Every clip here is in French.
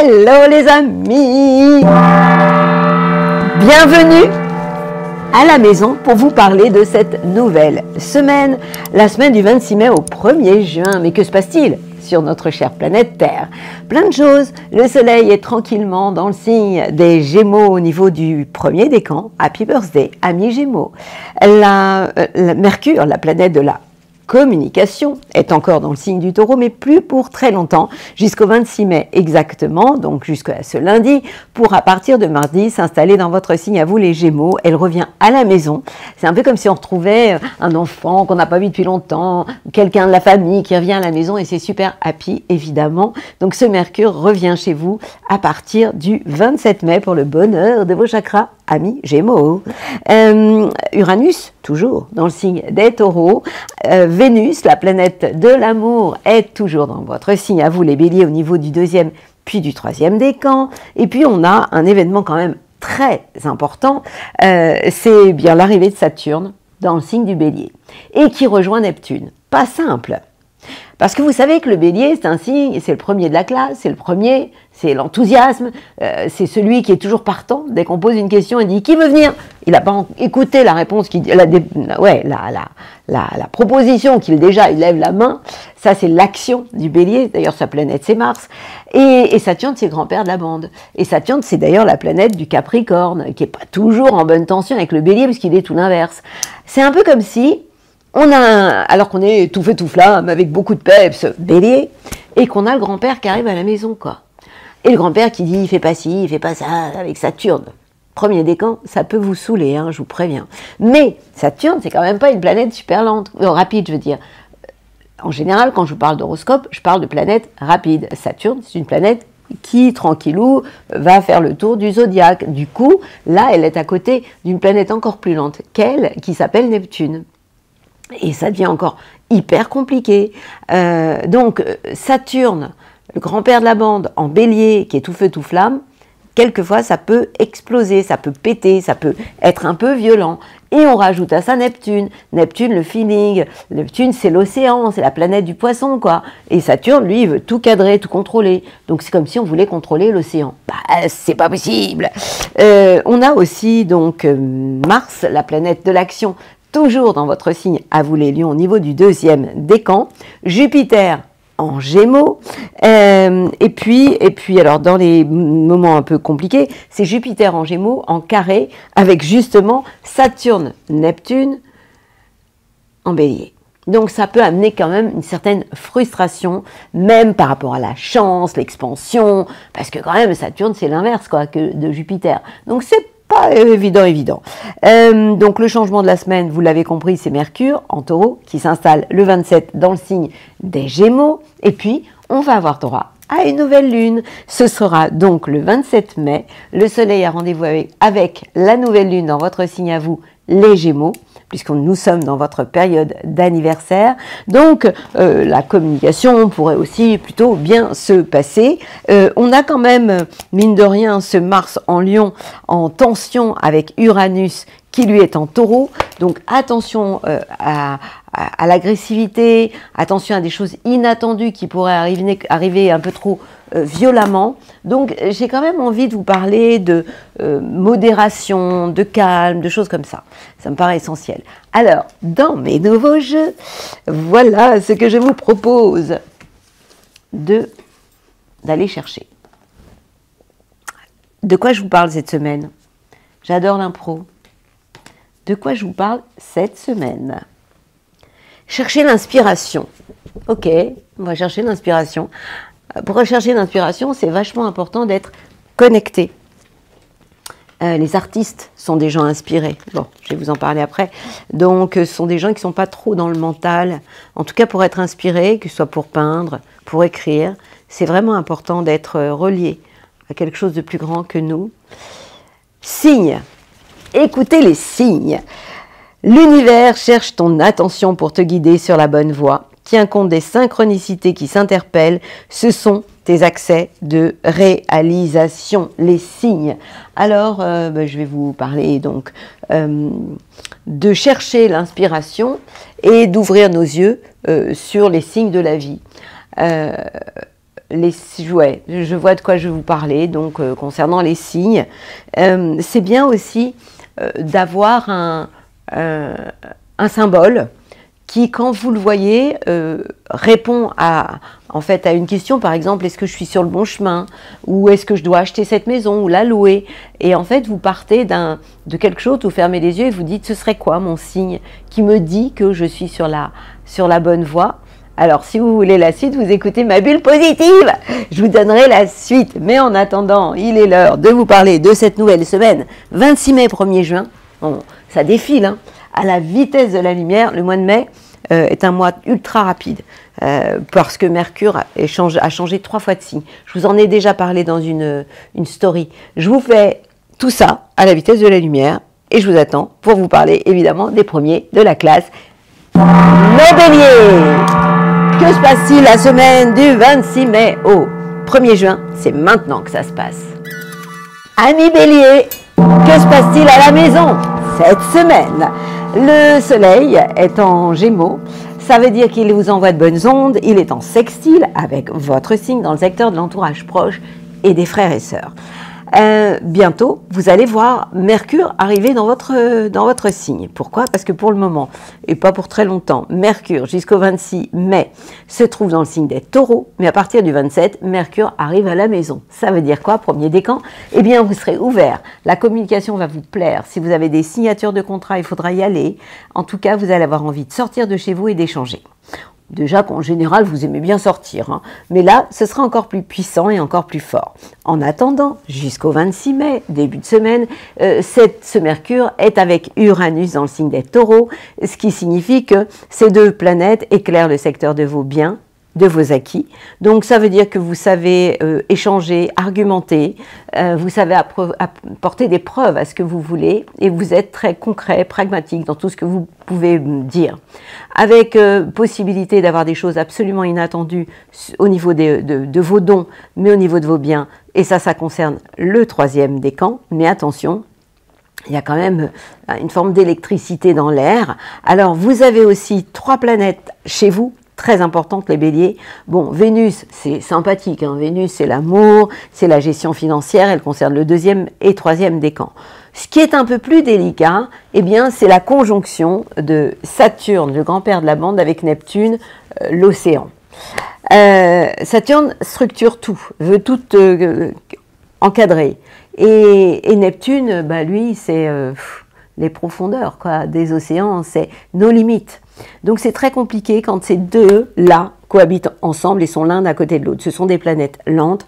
Hello les amis! Bienvenue à la maison pour vous parler de cette nouvelle semaine, la semaine du 26 mai au 1er juin. Mais que se passe-t-il sur notre chère planète Terre? Plein de choses. Le soleil est tranquillement dans le signe des Gémeaux au niveau du premier décan. Happy birthday, amis Gémeaux. Mercure, la planète de la communication, est encore dans le signe du Taureau, mais plus pour très longtemps, jusqu'au 26 mai exactement, donc jusqu'à ce lundi, pour à partir de mardi s'installer dans votre signe à vous les Gémeaux. Elle revient à la maison. C'est un peu comme si on retrouvait un enfant qu'on n'a pas vu depuis longtemps, quelqu'un de la famille qui revient à la maison, et c'est super happy évidemment. Donc ce Mercure revient chez vous à partir du 27 mai pour le bonheur de vos chakras, amis Gémeaux. Uranus, toujours dans le signe des Taureaux. Vénus, la planète de l'amour, est toujours dans votre signe, à vous les Béliers, au niveau du deuxième puis du troisième décan. Et puis on a un événement quand même très important, c'est bien l'arrivée de Saturne dans le signe du Bélier, et qui rejoint Neptune. Pas simple, parce que vous savez que le Bélier, c'est un signe, c'est le premier de la classe, c'est le premier, c'est l'enthousiasme, c'est celui qui est toujours partant. Dès qu'on pose une question, il dit « Qui veut venir ?» Il n'a pas écouté la réponse, la proposition qu'il déjà, il lève la main. Ça, c'est l'action du Bélier. D'ailleurs, sa planète, c'est Mars. Et Saturne, c'est le grand-père de la bande. Et Saturne, c'est d'ailleurs la planète du Capricorne, qui n'est pas toujours en bonne tension avec le Bélier, puisqu'il est tout l'inverse. C'est un peu comme si alors qu'on est tout feu tout flamme, avec beaucoup de peps, Bélier, et qu'on a le grand-père qui arrive à la maison, quoi. Et le grand-père qui dit, il fait pas ci, il fait pas ça, avec Saturne. Premier décan, ça peut vous saouler, hein, je vous préviens. Mais Saturne, c'est quand même pas une planète super lente, rapide, je veux dire. En général, quand je parle d'horoscope, je parle de planète rapide. Saturne, c'est une planète qui, tranquillou, va faire le tour du zodiaque. Du coup, là, elle est à côté d'une planète encore plus lente qu'elle, qui s'appelle Neptune. Et ça devient encore hyper compliqué. Donc, Saturne, le grand-père de la bande, en Bélier, qui est tout feu tout flamme, quelquefois ça peut exploser, ça peut péter, ça peut être un peu violent. Et on rajoute à ça Neptune. Neptune, le feeling. Neptune, c'est l'océan, c'est la planète du poisson, quoi. Et Saturne, lui, il veut tout cadrer, tout contrôler. Donc c'est comme si on voulait contrôler l'océan. Bah, c'est pas possible. On a aussi donc Mars, la planète de l'action, toujours dans votre signe, à vous les lions, au niveau du deuxième décan. Jupiter en Gémeaux, et puis alors dans les moments un peu compliqués, c'est Jupiter en Gémeaux en carré avec justement Saturne, Neptune en Bélier. Donc ça peut amener quand même une certaine frustration, même par rapport à la chance, l'expansion, parce que quand même Saturne c'est l'inverse quoi que de Jupiter. Donc c'est pas évident. Donc le changement de la semaine, vous l'avez compris, c'est Mercure en Taureau qui s'installe le 27 dans le signe des Gémeaux. Et puis, on va avoir droit à une nouvelle lune. Ce sera donc le 27 mai. Le soleil a rendez-vous avec la nouvelle lune dans votre signe à vous, les Gémeaux, puisque nous sommes dans votre période d'anniversaire. Donc, la communication pourrait aussi plutôt bien se passer. On a quand même, mine de rien, ce Mars en Lion en tension avec Uranus qui lui est en Taureau. Donc, attention à l'agressivité, attention à des choses inattendues qui pourraient arriver un peu trop violemment. Donc, j'ai quand même envie de vous parler de modération, de calme, de choses comme ça. Ça me paraît essentiel. Alors, dans mes nouveaux jeux, voilà ce que je vous propose d'aller chercher. De quoi je vous parle cette semaine? J'adore l'impro. De quoi je vous parle cette semaine? Chercher l'inspiration. Ok, on va chercher l'inspiration. Pour rechercher l'inspiration, c'est vachement important d'être connecté. Les artistes sont des gens inspirés. Bon, je vais vous en parler après. Donc, ce sont des gens qui ne sont pas trop dans le mental. En tout cas, pour être inspiré, que ce soit pour peindre, pour écrire, c'est vraiment important d'être relié à quelque chose de plus grand que nous. Signes. Écoutez les signes. L'univers cherche ton attention pour te guider sur la bonne voie. Tiens compte des synchronicités qui s'interpellent. Ce sont tes accès de réalisation, les signes. Alors, je vais vous parler donc de chercher l'inspiration et d'ouvrir nos yeux sur les signes de la vie. je vois de quoi je vais vous parler, donc concernant les signes. C'est bien aussi d'avoir un symbole qui, quand vous le voyez, répond en fait, à une question, par exemple, est-ce que je suis sur le bon chemin? Ou est-ce que je dois acheter cette maison ou la louer? Et en fait, vous partez de quelque chose, vous fermez les yeux et vous dites, ce serait quoi mon signe qui me dit que je suis sur la bonne voie? Alors, si vous voulez la suite, vous écoutez ma bulle positive. Je vous donnerai la suite. Mais en attendant, il est l'heure de vous parler de cette nouvelle semaine, 26 mai, 1er juin. Bon, ça défile, hein, à la vitesse de la lumière. Le mois de mai est un mois ultra rapide parce que Mercure a changé 3 fois de signe. Je vous en ai déjà parlé dans une story. Je vous fais tout ça à la vitesse de la lumière et je vous attends pour vous parler évidemment des premiers de la classe. Nos béliers! Que se passe-t-il la semaine du 26 mai au 1er juin? C'est maintenant que ça se passe. Amis béliers, que se passe-t-il à la maison cette semaine? Le soleil est en Gémeaux, ça veut dire qu'il vous envoie de bonnes ondes, il est en sextile avec votre signe dans le secteur de l'entourage proche et des frères et sœurs. Bientôt, vous allez voir Mercure arriver dans votre signe. Pourquoi? Parce que pour le moment, et pas pour très longtemps, Mercure jusqu'au 26 mai se trouve dans le signe des Taureaux, mais à partir du 27, Mercure arrive à la maison. Ça veut dire quoi? Premier décan, eh bien vous serez ouvert, la communication va vous plaire. Si vous avez des signatures de contrat, il faudra y aller. En tout cas, vous allez avoir envie de sortir de chez vous et d'échanger. Déjà qu'en général, vous aimez bien sortir, hein. Mais là, ce sera encore plus puissant et encore plus fort. En attendant, jusqu'au 26 mai, début de semaine, ce Mercure est avec Uranus dans le signe des Taureaux, ce qui signifie que ces deux planètes éclairent le secteur de vos biens, de vos acquis. Donc ça veut dire que vous savez échanger, argumenter, vous savez apporter des preuves à ce que vous voulez et vous êtes très concret, pragmatique dans tout ce que vous pouvez dire. Avec possibilité d'avoir des choses absolument inattendues au niveau de vos dons, mais au niveau de vos biens. Et ça concerne le 3e décan, mais attention, il y a quand même une forme d'électricité dans l'air. Alors vous avez aussi 3 planètes chez vous, très importante, les béliers. Bon, Vénus, c'est sympathique, hein. Vénus, c'est l'amour, c'est la gestion financière, elle concerne le 2e et 3e décan. Ce qui est un peu plus délicat, eh bien, c'est la conjonction de Saturne, le grand-père de la bande, avec Neptune, l'océan. Saturne structure tout, veut tout encadrer. Et Neptune, bah, lui, c'est les profondeurs quoi, des océans, c'est nos limites. Donc c'est très compliqué quand ces deux-là cohabitent ensemble et sont l'un à côté de l'autre. Ce sont des planètes lentes.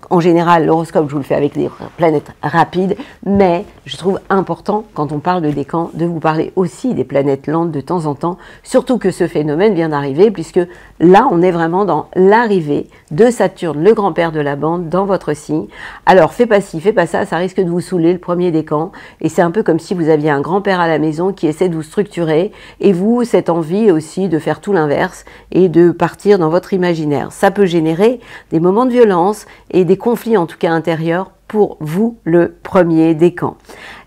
En général, l'horoscope, je vous le fais avec des planètes rapides, mais je trouve important, quand on parle de décan, de vous parler aussi des planètes lentes de temps en temps, surtout que ce phénomène vient d'arriver, puisque là, on est vraiment dans l'arrivée de Saturne, le grand-père de la bande, dans votre signe. Alors, fais pas ci, fais pas ça, ça risque de vous saouler le premier décan, et c'est un peu comme si vous aviez un grand-père à la maison qui essaie de vous structurer, et vous, cette envie aussi de faire tout l'inverse, et de partir dans votre imaginaire. Ça peut générer des moments de violence, et des conflits en tout cas intérieurs pour vous le premier décan.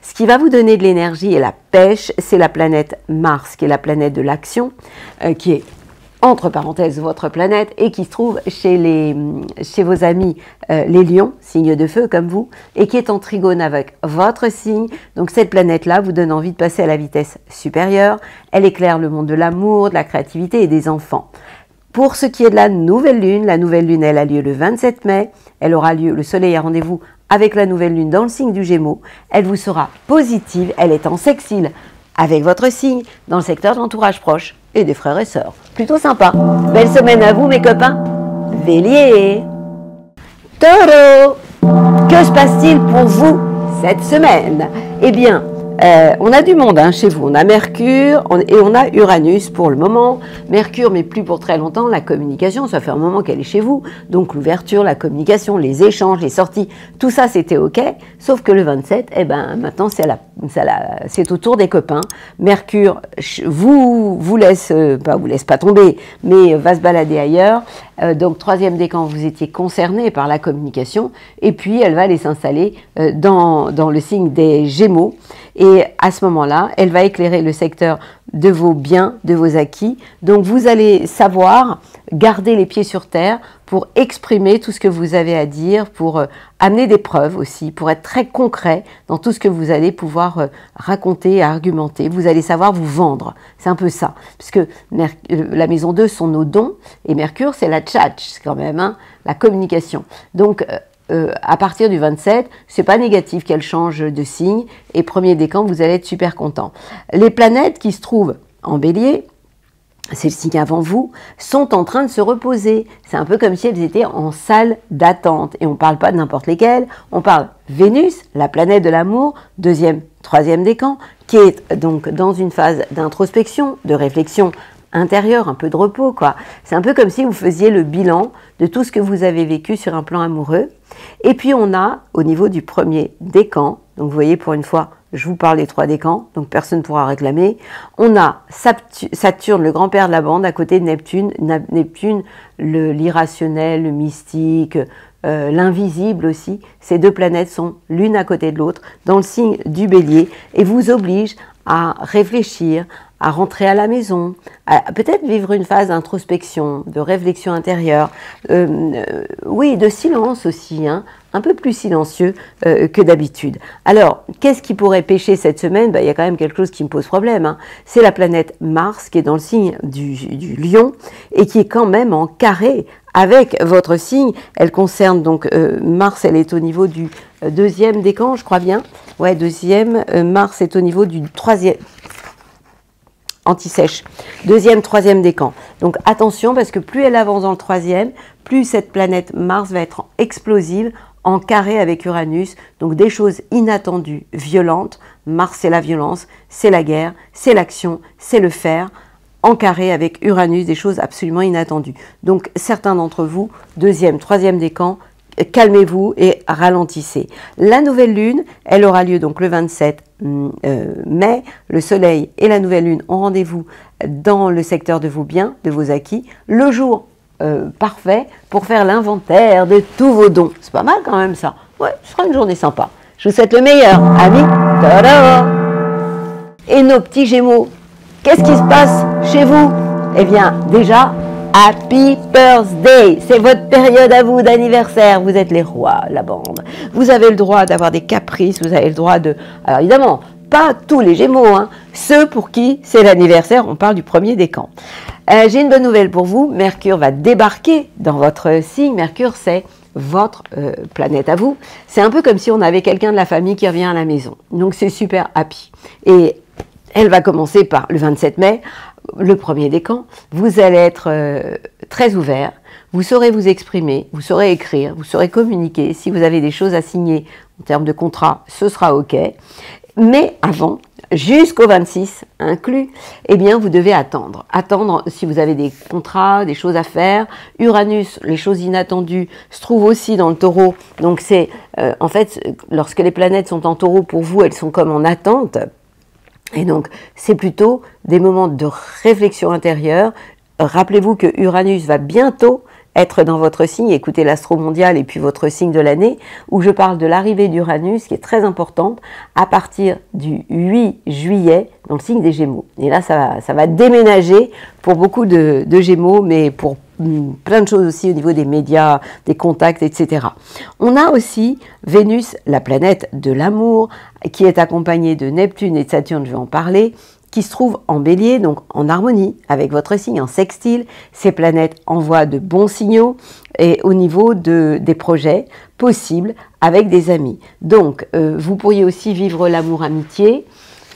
Ce qui va vous donner de l'énergie et la pêche, c'est la planète Mars, qui est la planète de l'action, qui est entre parenthèses votre planète et qui se trouve chez vos amis les lions, signe de feu comme vous, et qui est en trigone avec votre signe. Donc cette planète-là vous donne envie de passer à la vitesse supérieure. Elle éclaire le monde de l'amour, de la créativité et des enfants. Pour ce qui est de la nouvelle lune, elle a lieu le 27 mai. Elle aura lieu, le soleil a rendez-vous avec la nouvelle lune dans le signe du Gémeaux. Elle vous sera positive, elle est en sextile avec votre signe dans le secteur de l'entourage proche et des frères et sœurs. Plutôt sympa. Belle semaine à vous mes copains. Bélier. Taureau. Que se passe-t-il pour vous cette semaine? Eh bien, on a du monde hein, chez vous, on a Mercure et on a Uranus pour le moment. Mercure, mais plus pour très longtemps, la communication, ça fait un moment qu'elle est chez vous. Donc l'ouverture, la communication, les échanges, les sorties, tout ça c'était ok. Sauf que le 27, eh ben, maintenant c'est au tour des copains. Mercure vous laisse pas tomber, mais va se balader ailleurs. Donc 3e décan, vous étiez concerné par la communication. Et puis elle va aller s'installer dans le signe des Gémeaux. Et à ce moment-là, elle va éclairer le secteur de vos biens, de vos acquis. Donc vous allez savoir garder les pieds sur terre, pour exprimer tout ce que vous avez à dire, pour amener des preuves aussi, pour être très concret dans tout ce que vous allez pouvoir raconter et argumenter. Vous allez savoir vous vendre. C'est un peu ça. Puisque la maison 2 sont nos dons, et Mercure, c'est la tchatch, quand même, hein, la communication. Donc, à partir du 27, c'est pas négatif qu'elle change de signe, et premier décan, vous allez être super content. Les planètes qui se trouvent en Bélier, c'est le signe avant vous, sont en train de se reposer. C'est un peu comme si elles étaient en salle d'attente. Et on ne parle pas de n'importe lesquelles, on parle Vénus, la planète de l'amour, deuxième, troisième décan, qui est donc dans une phase d'introspection, de réflexion intérieure, un peu de repos, quoi. C'est un peu comme si vous faisiez le bilan de tout ce que vous avez vécu sur un plan amoureux. Et puis on a, au niveau du premier décan, donc vous voyez pour une fois, je vous parle des 3 décans, donc personne ne pourra réclamer. On a Saturne, le grand-père de la bande, à côté de Neptune. Neptune, l'irrationnel, le mystique, l'invisible aussi. Ces 2 planètes sont l'une à côté de l'autre dans le signe du Bélier et vous obligent à réfléchir, à rentrer à la maison, à peut-être vivre une phase d'introspection, de réflexion intérieure, oui, de silence aussi, hein, un peu plus silencieux que d'habitude. Alors, qu'est-ce qui pourrait pêcher cette semaine? Il y a quand même quelque chose qui me pose problème, hein. C'est la planète Mars qui est dans le signe du Lion et qui est quand même en carré avec votre signe. Elle concerne donc Mars, elle est au niveau du 2e décan, je crois bien. Ouais, 2e, Mars est au niveau du 3e, anti-sèche, 2e, 3e décan. Donc attention, parce que plus elle avance dans le 3e, plus cette planète Mars va être explosive, en carré avec Uranus, donc des choses inattendues, violentes. Mars, c'est la violence, c'est la guerre, c'est l'action, c'est le faire. En carré avec Uranus, des choses absolument inattendues. Donc certains d'entre vous, 2e, 3e décan, calmez-vous et ralentissez. La nouvelle lune, elle aura lieu donc le 27 mai. Le soleil et la nouvelle lune ont rendez-vous dans le secteur de vos biens, de vos acquis. Le jour parfait pour faire l'inventaire de tous vos dons. C'est pas mal quand même ça. Ouais, ce sera une journée sympa. Je vous souhaite le meilleur, amis. Tada! Et nos petits Gémeaux, qu'est-ce qui se passe chez vous? Eh bien, déjà, Happy Birthday! C'est votre période à vous d'anniversaire. Vous êtes les rois, la bande. Vous avez le droit d'avoir des caprices, vous avez le droit de... Alors évidemment, pas tous les Gémeaux, hein. Ceux pour qui c'est l'anniversaire, on parle du 1er décan. J'ai une bonne nouvelle pour vous, Mercure va débarquer dans votre signe. Mercure, c'est votre planète à vous. C'est un peu comme si on avait quelqu'un de la famille qui revient à la maison. Donc c'est super happy. Et elle va commencer par le 27 mai, le 1er décan. Vous allez être très ouvert, vous saurez vous exprimer, vous saurez écrire, vous saurez communiquer. Si vous avez des choses à signer en termes de contrat, ce sera OK. Mais avant, jusqu'au 26 inclus, eh bien, vous devez attendre. Attendre si vous avez des contrats, des choses à faire. Uranus, les choses inattendues, se trouve aussi dans le taureau. Donc c'est, en fait, lorsque les planètes sont en taureau, pour vous, elles sont comme en attente. Et donc, c'est plutôt des moments de réflexion intérieure. Rappelez-vous que Uranus va bientôt être dans votre signe, écoutez l'astro mondial et puis votre signe de l'année, où je parle de l'arrivée d'Uranus, qui est très importante, à partir du 8 juillet, dans le signe des Gémeaux. Et là, ça va déménager pour beaucoup de Gémeaux, mais pour plein de choses aussi au niveau des médias, des contacts, etc. On a aussi Vénus, la planète de l'amour, qui est accompagnée de Neptune et de Saturne, je vais en parler, qui se trouve en Bélier, donc en harmonie avec votre signe, en sextile. Ces planètes envoient de bons signaux et au niveau des projets possibles avec des amis. Donc, vous pourriez aussi vivre l'amour-amitié.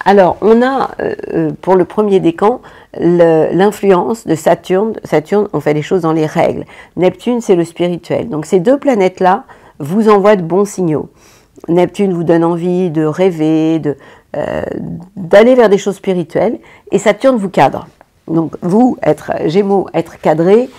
Alors, on a, pour le 1er décan, l'influence de Saturne. Saturne, on fait les choses dans les règles. Neptune, c'est le spirituel. Donc, ces 2 planètes-là vous envoient de bons signaux. Neptune vous donne envie de rêver, d'aller vers des choses spirituelles, et Saturne vous cadre. Donc vous, être Gémeaux, être cadré,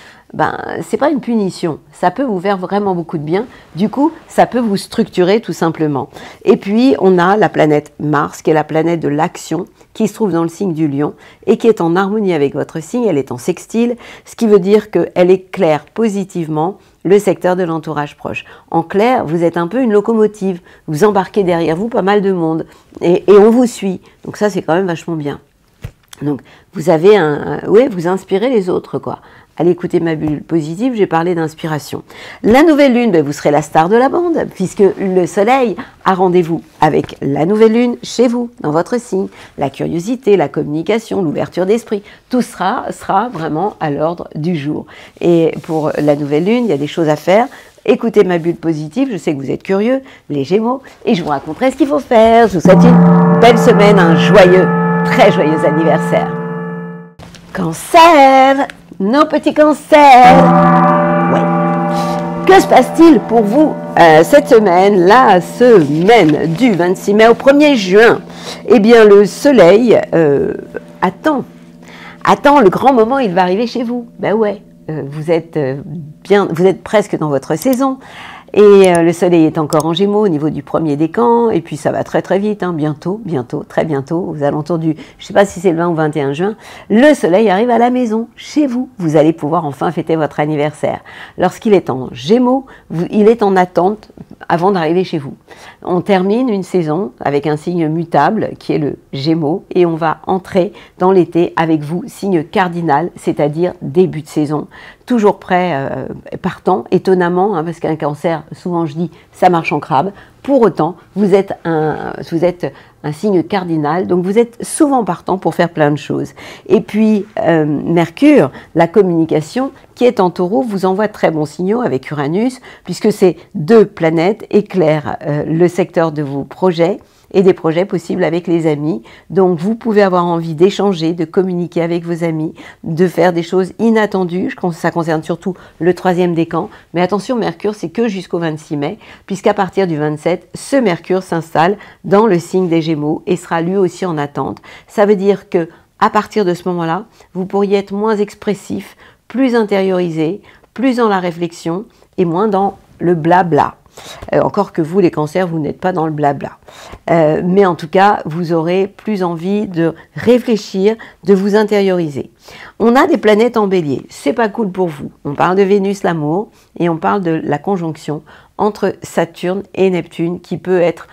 c'est pas une punition, ça peut vous faire vraiment beaucoup de bien, du coup ça peut vous structurer tout simplement. Et puis on a la planète Mars, qui est la planète de l'action, qui se trouve dans le signe du Lion, et qui est en harmonie avec votre signe, elle est en sextile, ce qui veut dire qu'elle éclaire positivement le secteur de l'entourage proche. En clair, vous êtes un peu une locomotive, vous embarquez derrière vous pas mal de monde, et on vous suit, donc ça c'est quand même vachement bien. Donc vous avez oui, vous inspirez les autres, quoi. allez écouter ma bulle positive, j'ai parlé d'inspiration. La nouvelle lune, ben, vous serez la star de la bande, puisque le soleil a rendez-vous avec la nouvelle lune chez vous, dans votre signe. La curiosité, la communication, l'ouverture d'esprit, tout sera vraiment à l'ordre du jour. Et pour la nouvelle lune, il y a des choses à faire. Écoutez ma bulle positive, je sais que vous êtes curieux, les Gémeaux, et je vous raconterai ce qu'il faut faire. Je vous souhaite une belle semaine, un joyeux, très joyeux anniversaire. Cancer, nos petits cancers. Ouais. Que se passe-t-il pour vous cette semaine, la semaine du 26 mai au 1er juin? Eh bien, le soleil attend le grand moment, il va arriver chez vous. Ben ouais, vous êtes presque dans votre saison. Et le soleil est encore en Gémeaux au niveau du premier décan, et puis ça va très très vite, hein, bientôt, très bientôt, aux alentours du, je ne sais pas si c'est le 20 ou 21 juin, le soleil arrive à la maison, chez vous. Vous allez pouvoir enfin fêter votre anniversaire. Lorsqu'il est en Gémeaux, il est en attente avant d'arriver chez vous. On termine une saison avec un signe mutable qui est le Gémeaux, et on va entrer dans l'été avec vous, signe cardinal, c'est-à-dire début de saison. Toujours prêt, partant, étonnamment, hein, parce qu'un cancer, souvent je dis, ça marche en crabe. Pour autant, vous êtes un signe cardinal, donc vous êtes souvent partant pour faire plein de choses. Et puis, Mercure, la communication, qui est en Taureau, vous envoie de très bons signaux avec Uranus, puisque ces deux planètes éclairent le secteur de vos projets, et des projets possibles avec les amis. Donc vous pouvez avoir envie d'échanger, de communiquer avec vos amis, de faire des choses inattendues. Ça concerne surtout le 3e décan. Mais attention, Mercure, c'est que jusqu'au 26 mai, puisqu'à partir du 27, ce Mercure s'installe dans le signe des Gémeaux et sera lui aussi en attente. Ça veut dire que à partir de ce moment-là, vous pourriez être moins expressif, plus intériorisé, plus dans la réflexion et moins dans le blabla. Encore que vous, les cancers, vous n'êtes pas dans le blabla. Mais en tout cas, vous aurez plus envie de réfléchir, de vous intérioriser. On a des planètes en bélier, c'est pas cool pour vous. On parle de Vénus, l'amour, et on parle de la conjonction entre Saturne et Neptune, qui peut être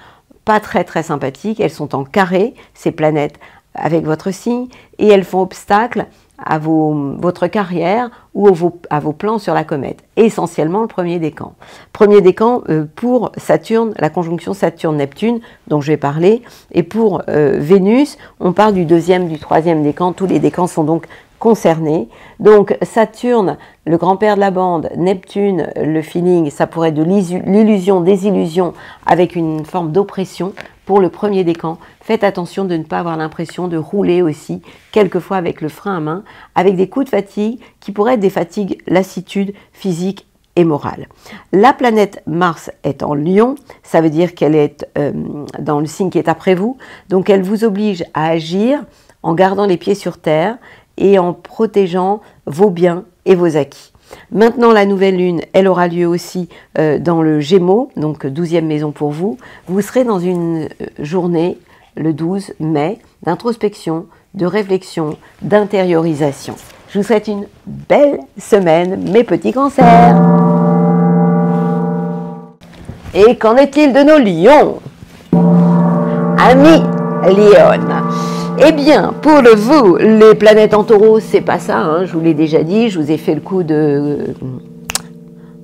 pas très très sympathique. Elles sont en carré, ces planètes, avec votre signe, et elles font obstacle à votre carrière ou à vos plans sur la comète. Essentiellement le premier décan. Premier décan pour Saturne, la conjonction Saturne-Neptune dont je vais parler. Et pour Vénus, on parle du 2e, du 3e décan. Tous les décans sont donc concernés. Donc Saturne, le grand-père de la bande, Neptune, le feeling, ça pourrait être de l'illusion, désillusion, avec une forme d'oppression. Pour le premier décan, faites attention de ne pas avoir l'impression de rouler aussi, quelquefois avec le frein à main, avec des coups de fatigue qui pourraient être des fatigues, lassitude physique et morale. La planète Mars est en Lion, ça veut dire qu'elle est dans le signe qui est après vous, donc elle vous oblige à agir en gardant les pieds sur terre et en protégeant vos biens et vos acquis. Maintenant, la nouvelle lune, elle aura lieu aussi dans le Gémeaux, donc 12e maison pour vous. Vous serez dans une journée, le 12 mai, d'introspection, de réflexion, d'intériorisation. Je vous souhaite une belle semaine, mes petits cancers. Et qu'en est-il de nos lions? Amis Lyon. Eh bien, pour vous, les planètes en Taureau, c'est pas ça, hein, je vous l'ai déjà dit, je vous ai fait le coup de...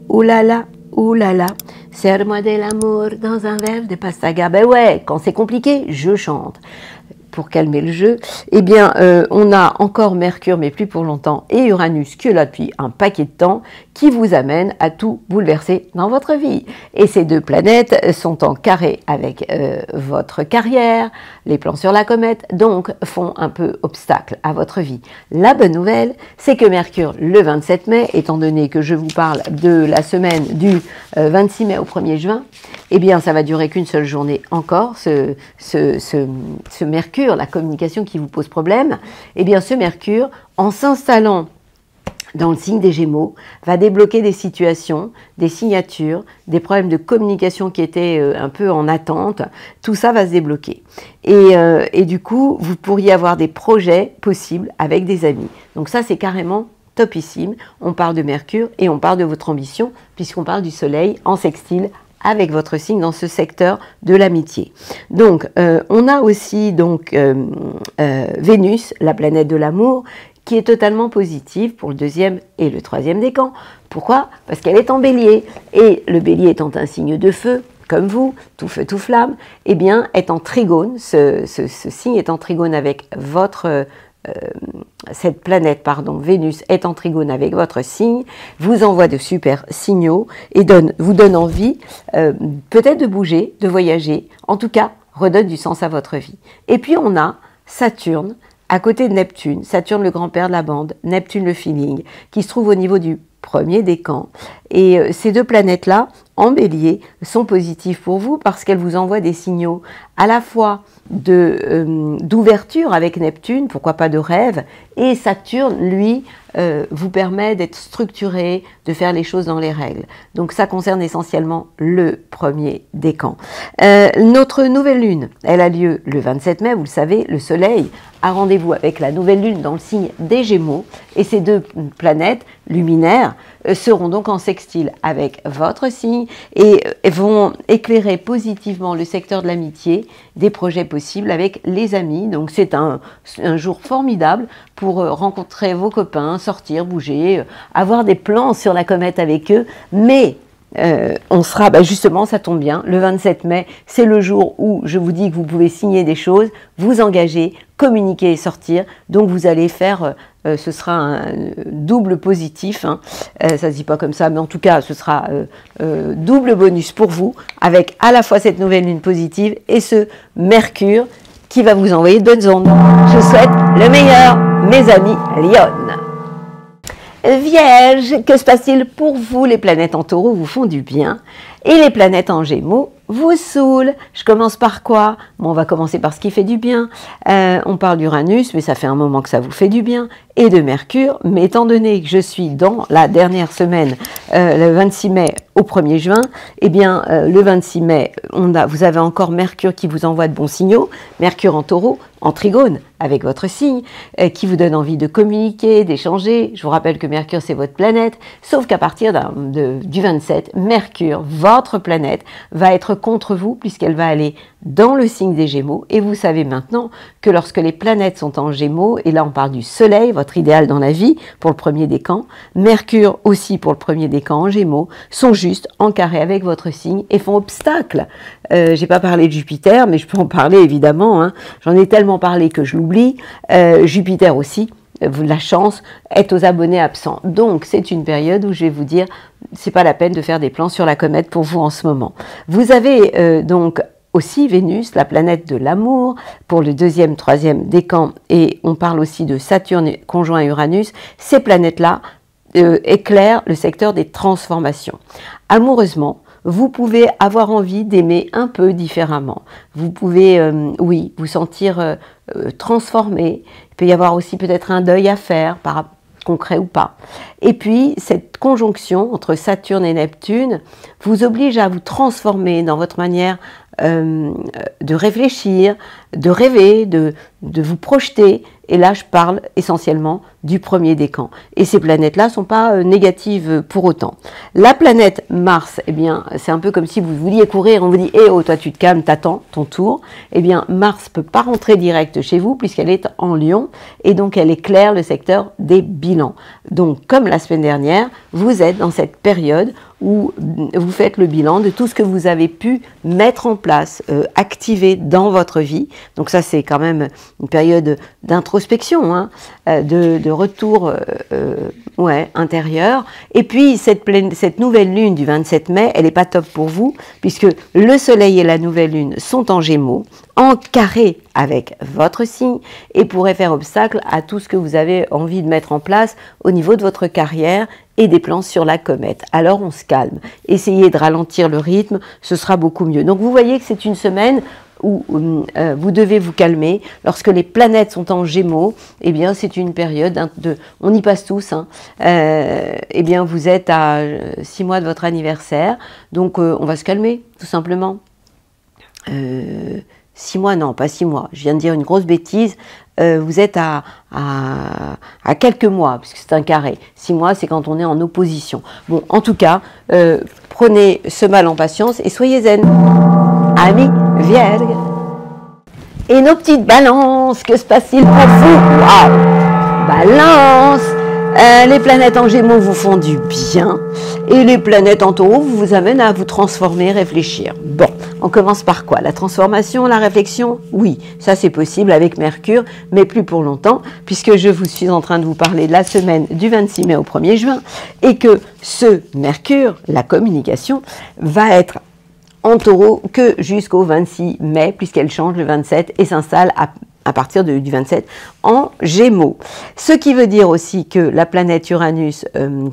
Oulala, serre-moi de l'amour dans un verre de pastaga. Ben ouais, quand c'est compliqué, je chante. Pour calmer le jeu, eh bien, on a encore Mercure, mais plus pour longtemps, et Uranus, qui est là depuis un paquet de temps, qui vous amène à tout bouleverser dans votre vie. Et ces deux planètes sont en carré avec votre carrière, les plans sur la comète, donc font un peu obstacle à votre vie. La bonne nouvelle, c'est que Mercure, le 27 mai, étant donné que je vous parle de la semaine du 26 mai au 1er juin, eh bien, ça va durer qu'une seule journée encore, ce Mercure, la communication qui vous pose problème, eh bien ce Mercure, en s'installant dans le signe des Gémeaux, va débloquer des situations, des signatures, des problèmes de communication qui étaient un peu en attente. Tout ça va se débloquer. Et du coup, vous pourriez avoir des projets possibles avec des amis. Donc ça, c'est carrément topissime. On parle de Mercure et on parle de votre ambition, puisqu'on parle du Soleil en sextile avec votre signe dans ce secteur de l'amitié. Donc, on a aussi donc Vénus, la planète de l'amour, qui est totalement positive pour le deuxième et le troisième décan. Pourquoi? Parce qu'elle est en bélier. Et le bélier étant un signe de feu, comme vous, tout feu, tout flamme, eh bien, est en trigone, ce signe est en trigone avec votre... cette planète, pardon, Vénus est en trigone avec votre signe, vous envoie de super signaux et vous donne envie peut-être de bouger, de voyager, en tout cas, redonne du sens à votre vie. Et puis on a Saturne à côté de Neptune, Saturne le grand-père de la bande, Neptune le feeling, qui se trouve au niveau du premier décan. Et ces deux planètes-là, en bélier, sont positives pour vous parce qu'elles vous envoient des signaux à la fois d'ouverture avec Neptune, pourquoi pas de rêve, et Saturne, lui, vous permet d'être structuré, de faire les choses dans les règles. Donc ça concerne essentiellement le premier décan. Notre nouvelle lune, elle a lieu le 27 mai, vous le savez, le soleil a rendez-vous avec la nouvelle lune dans le signe des Gémeaux, et ces deux planètes luminaires seront donc en sextile avec votre signe et vont éclairer positivement le secteur de l'amitié, des projets possibles avec les amis. Donc c'est un jour formidable pour rencontrer vos copains, sortir, bouger, avoir des plans sur la comète avec eux, mais on sera, justement, ça tombe bien, le 27 mai, c'est le jour où je vous dis que vous pouvez signer des choses, vous engager, communiquer et sortir. Donc vous allez faire, ce sera un double positif, hein. Ça se dit pas comme ça, mais en tout cas ce sera double bonus pour vous, avec à la fois cette nouvelle lune positive et ce Mercure qui va vous envoyer de bonnes ondes. Je vous souhaite le meilleur, mes amis Lyon. Vierge, que se passe-t-il pour vous? Les planètes en taureau vous font du bien et les planètes en gémeaux vous saoulent. Je commence par quoi? Bon, on va commencer par ce qui fait du bien. On parle d'Uranus, mais ça fait un moment que ça vous fait du bien, et de Mercure. Mais étant donné que je suis dans la dernière semaine, le 26 mai au 1er juin, eh bien, le 26 mai, vous avez encore Mercure qui vous envoie de bons signaux. Mercure en taureau, en trigone, avec votre signe, qui vous donne envie de communiquer, d'échanger. Je vous rappelle que Mercure, c'est votre planète, sauf qu'à partir du 27, Mercure, votre planète, va être contre vous, puisqu'elle va aller dans le signe des Gémeaux. Et vous savez maintenant que lorsque les planètes sont en Gémeaux, et là on parle du Soleil, votre idéal dans la vie, pour le premier décan, Mercure aussi pour le premier décan en Gémeaux, sont juste en carré avec votre signe et font obstacle. J'ai pas parlé de Jupiter, mais je peux en parler évidemment, hein. J'en ai tellement parlé que je l'oublie. Jupiter aussi, la chance est aux abonnés absents. Donc c'est une période où je vais vous dire, c'est pas la peine de faire des plans sur la comète pour vous en ce moment. Vous avez donc aussi Vénus, la planète de l'amour, pour le deuxième, troisième décan, et on parle aussi de Saturne conjoint à Uranus. Ces planètes-là éclairent le secteur des transformations. Amoureusement, vous pouvez avoir envie d'aimer un peu différemment. Vous pouvez, oui, vous sentir transformé. Il peut y avoir aussi peut-être un deuil à faire, concret ou pas. Et puis, cette conjonction entre Saturne et Neptune vous oblige à vous transformer dans votre manière de réfléchir, de rêver, de vous projeter. Et là, je parle essentiellement du premier décan. Et ces planètes-là ne sont pas négatives pour autant. La planète Mars, eh bien, c'est un peu comme si vous vouliez courir, on vous dit « Eh oh, toi tu te calmes, t'attends ton tour ». Eh bien, Mars ne peut pas rentrer direct chez vous puisqu'elle est en Lion et donc elle éclaire le secteur des bilans. Donc, comme la semaine dernière, vous êtes dans cette période où vous faites le bilan de tout ce que vous avez pu mettre en place, activer dans votre vie. Donc ça, c'est quand même une période d'introspection, hein, de retour intérieur. Et puis, cette nouvelle lune du 27 mai, elle n'est pas top pour vous, puisque le soleil et la nouvelle lune sont en Gémeaux, en carré avec votre signe, et pourraient faire obstacle à tout ce que vous avez envie de mettre en place au niveau de votre carrière et des plans sur la comète. Alors on se calme, essayez de ralentir le rythme, ce sera beaucoup mieux. Donc vous voyez que c'est une semaine où vous devez vous calmer. Lorsque les planètes sont en Gémeaux, eh bien c'est une période on y passe tous, hein. Eh bien vous êtes à 6 mois de votre anniversaire, donc on va se calmer tout simplement. 6 mois, non, pas 6 mois. Je viens de dire une grosse bêtise. Vous êtes à quelques mois, puisque c'est un carré. 6 mois, c'est quand on est en opposition. Bon, en tout cas, prenez ce mal en patience et soyez zen. Amis vierges. Et nos petites balances, que se passe-t-il pour vous? Waouh! Balance. Les planètes en Gémeaux vous font du bien et les planètes en Taureau vous amènent à vous transformer, réfléchir. Bon, on commence par quoi? La transformation, la réflexion? Oui, ça c'est possible avec Mercure, mais plus pour longtemps, puisque je vous suis en train de vous parler de la semaine du 26 mai au 1er juin et que ce Mercure, la communication, va être en Taureau que jusqu'au 26 mai, puisqu'elle change le 27 et s'installe à partir du 27 en Gémeaux. Ce qui veut dire aussi que la planète Uranus,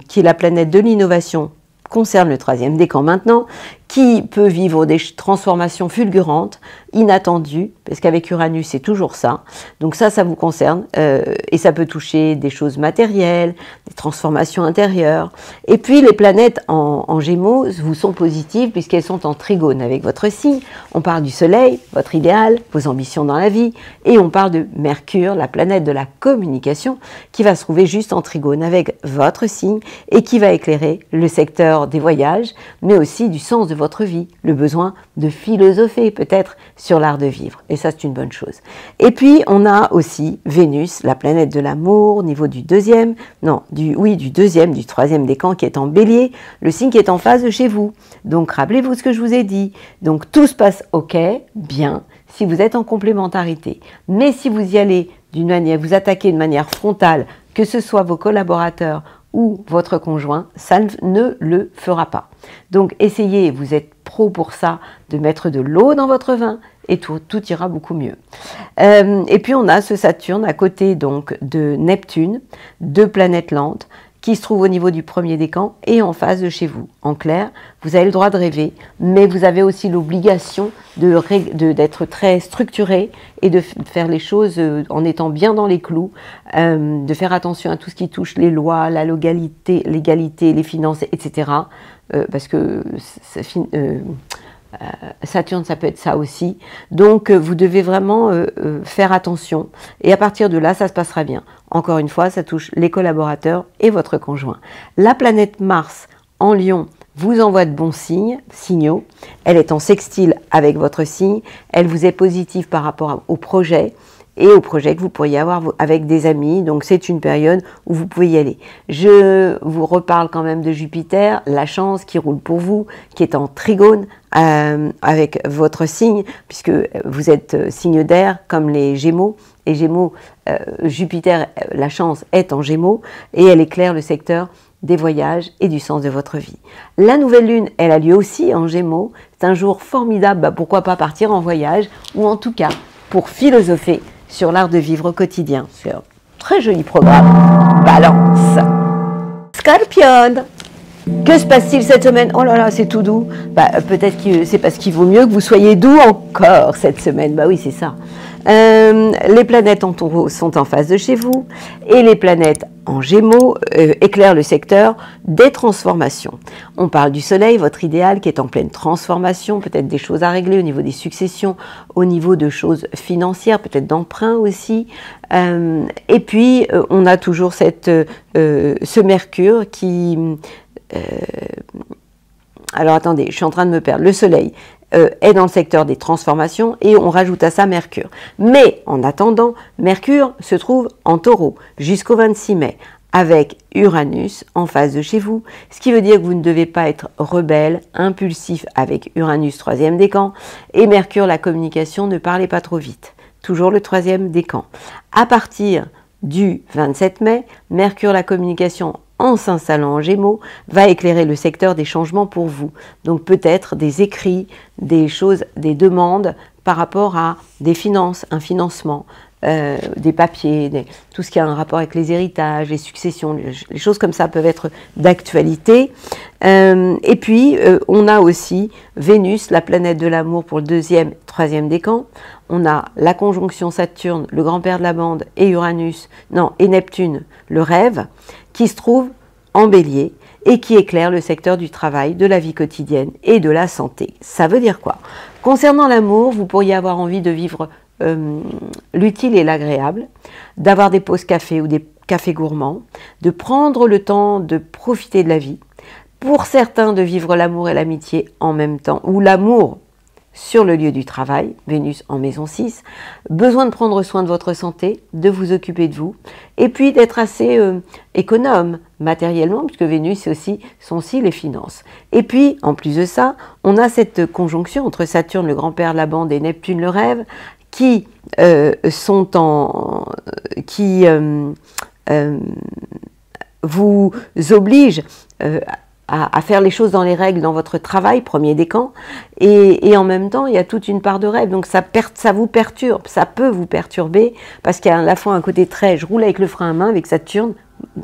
qui est la planète de l'innovation, concerne le 3e décan maintenant, qui peut vivre des transformations fulgurantes, inattendues, parce qu'avec Uranus, c'est toujours ça. Donc ça vous concerne, et ça peut toucher des choses matérielles, des transformations intérieures. Et puis les planètes en Gémeaux vous sont positives, puisqu'elles sont en trigone avec votre signe. On parle du Soleil, votre idéal, vos ambitions dans la vie, et on parle de Mercure, la planète de la communication, qui va se trouver juste en trigone avec votre signe, et qui va éclairer le secteur des voyages, mais aussi du sens de votre vie, le besoin de philosopher peut-être sur l'art de vivre. Et ça, c'est une bonne chose. Et puis, on a aussi Vénus, la planète de l'amour, au niveau du du 3e décan qui est en Bélier, le signe qui est en phase chez vous. Donc, rappelez-vous ce que je vous ai dit. Donc, tout se passe OK, bien, si vous êtes en complémentarité. Mais si vous y allez d'une manière, vous attaquez de manière frontale, que ce soit vos collaborateurs ou votre conjoint, ça ne le fera pas. Donc essayez, vous êtes pro pour ça, de mettre de l'eau dans votre vin et tout ira beaucoup mieux. Et puis on a ce Saturne à côté donc de Neptune, 2 planètes lentes, qui se trouve au niveau du 1er décan et en face de chez vous. En clair, vous avez le droit de rêver, mais vous avez aussi l'obligation d'être très structuré et de faire les choses en étant bien dans les clous, de faire attention à tout ce qui touche les lois, la légalité, les finances, etc. Parce que Saturne, ça peut être ça aussi. Donc, vous devez vraiment faire attention. Et à partir de là, ça se passera bien. Encore une fois, ça touche les collaborateurs et votre conjoint. La planète Mars en Lion vous envoie de bons signaux. Elle est en sextile avec votre signe. Elle vous est positive par rapport au projet et aux projets que vous pourriez avoir avec des amis. Donc c'est une période où vous pouvez y aller. Je vous reparle quand même de Jupiter, la chance qui roule pour vous, qui est en trigone avec votre signe, puisque vous êtes signe d'air comme les Gémeaux. Et Gémeaux, Jupiter, la chance est en Gémeaux et elle éclaire le secteur des voyages et du sens de votre vie. La nouvelle lune, elle a lieu aussi en Gémeaux. C'est un jour formidable, pourquoi pas partir en voyage ou en tout cas pour philosopher sur l'art de vivre au quotidien. C'est un très joli programme. Balance. Scorpion. Que se passe-t-il cette semaine? Oh là là, c'est tout doux. Peut-être que c'est parce qu'il vaut mieux que vous soyez doux encore cette semaine. Bah oui, c'est ça. Les planètes en Taureau sont en face de chez vous et les planètes en Gémeaux éclairent le secteur des transformations. On parle du Soleil, votre idéal qui est en pleine transformation, peut-être des choses à régler au niveau des successions, au niveau de choses financières, peut-être d'emprunts aussi. Et puis on a toujours ce Mercure qui... alors attendez, je suis en train de me perdre. Le Soleil est dans le secteur des transformations et on rajoute à ça Mercure. Mais en attendant, Mercure se trouve en Taureau jusqu'au 26 mai avec Uranus en face de chez vous, ce qui veut dire que vous ne devez pas être rebelle, impulsif avec Uranus 3e décan et Mercure la communication, ne parlez pas trop vite. Toujours le 3e décan. À partir du 27 mai, Mercure la communication en s'installant en Gémeaux, va éclairer le secteur des changements pour vous. Donc peut-être des écrits, des choses, des demandes par rapport à des finances, un financement, des papiers, tout ce qui a un rapport avec les héritages, les successions, les choses comme ça peuvent être d'actualité. Et puis, on a aussi Vénus, la planète de l'amour pour le 2e, 3e décan. On a la conjonction Saturne, le grand-père de la bande, et et Neptune, le rêve, qui se trouve en Bélier et qui éclaire le secteur du travail, de la vie quotidienne et de la santé. Ça veut dire quoi? Concernant l'amour, vous pourriez avoir envie de vivre l'utile et l'agréable, d'avoir des pauses café ou des cafés gourmands, de prendre le temps de profiter de la vie. Pour certains, de vivre l'amour et l'amitié en même temps, ou l'amour sur le lieu du travail, Vénus en maison 6, besoin de prendre soin de votre santé, de vous occuper de vous, et puis d'être assez économe matériellement, puisque Vénus sont aussi les finances. Et puis, en plus de ça, on a cette conjonction entre Saturne, le grand-père de la bande, et Neptune, le rêve, qui vous obligent à faire les choses dans les règles dans votre travail, premier décan, et en même temps, il y a toute une part de rêve, donc ça vous perturbe, ça peut vous perturber, parce qu'il y a à la fois un côté très, je roule avec le frein à main, avec Saturne,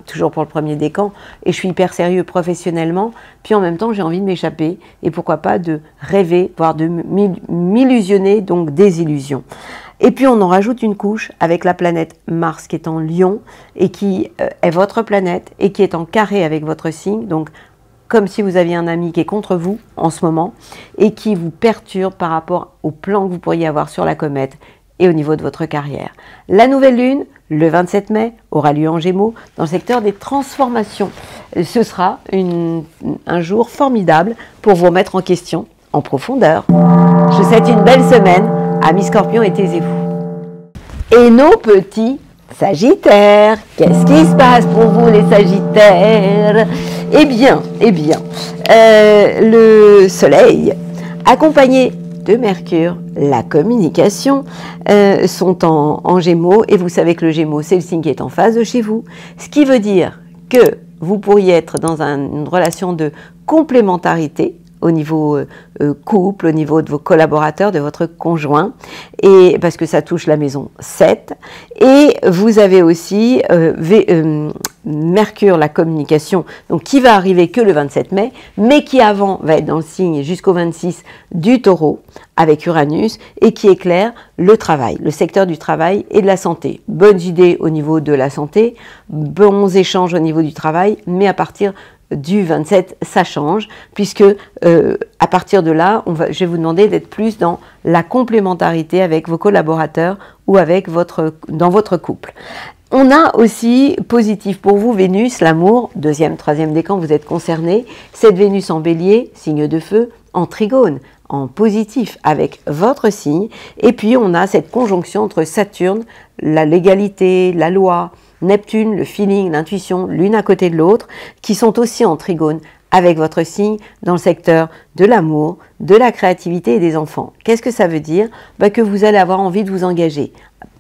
toujours pour le premier décan, et je suis hyper sérieux professionnellement, puis en même temps, j'ai envie de m'échapper, et pourquoi pas de rêver, voire de m'illusionner, donc des illusions. Et puis on en rajoute une couche avec la planète Mars qui est en Lion, et qui est votre planète, et qui est en carré avec votre signe, donc comme si vous aviez un ami qui est contre vous en ce moment et qui vous perturbe par rapport au plan que vous pourriez avoir sur la comète et au niveau de votre carrière. La nouvelle lune, le 27 mai, aura lieu en Gémeaux dans le secteur des transformations. Ce sera un jour formidable pour vous remettre en question en profondeur. Je vous souhaite une belle semaine, amis Scorpions, et taisez-vous. Et nos petits Sagittaires, qu'est-ce qui se passe pour vous les Sagittaires? Eh bien, le Soleil, accompagné de Mercure, la communication, sont en Gémeaux, et vous savez que le Gémeaux, c'est le signe qui est en face de chez vous, ce qui veut dire que vous pourriez être dans une relation de complémentarité, au niveau couple, au niveau de vos collaborateurs, de votre conjoint, et parce que ça touche la maison 7. Et vous avez aussi Mercure, la communication, donc qui va arriver que le 27 mai, mais qui avant va être dans le signe jusqu'au 26 du Taureau, avec Uranus, et qui éclaire le travail, le secteur du travail et de la santé. Bonnes idées au niveau de la santé, bons échanges au niveau du travail, mais à partir du 27, ça change, puisque à partir de là, je vais vous demander d'être plus dans la complémentarité avec vos collaborateurs ou avec dans votre couple. On a aussi positif pour vous Vénus, l'amour, deuxième, troisième décan, vous êtes concernés. Cette Vénus en bélier, signe de feu, en trigone, en positif avec votre signe. Et puis on a cette conjonction entre Saturne, la légalité, la loi, Neptune, le feeling, l'intuition, l'une à côté de l'autre, qui sont aussi en trigone avec votre signe dans le secteur de l'amour, de la créativité et des enfants. Qu'est-ce que ça veut dire? Que vous allez avoir envie de vous engager.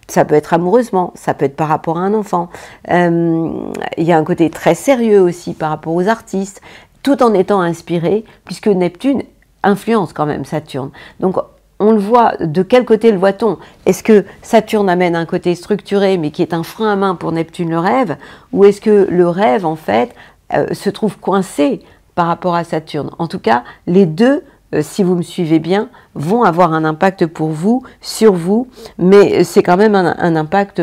Ça peut être amoureusement, ça peut être par rapport à un enfant. Il y a un côté très sérieux aussi par rapport aux artistes, tout en étant inspiré, puisque Neptune influence quand même Saturne. Donc, on le voit, de quel côté le voit-on? Est-ce que Saturne amène un côté structuré, mais qui est un frein à main pour Neptune le rêve? Ou est-ce que le rêve, en fait, se trouve coincé par rapport à Saturne? En tout cas, les deux, si vous me suivez bien, vont avoir un impact pour vous, sur vous, mais c'est quand même un impact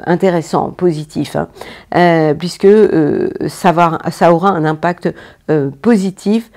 intéressant, positif, hein, puisque ça aura un impact positif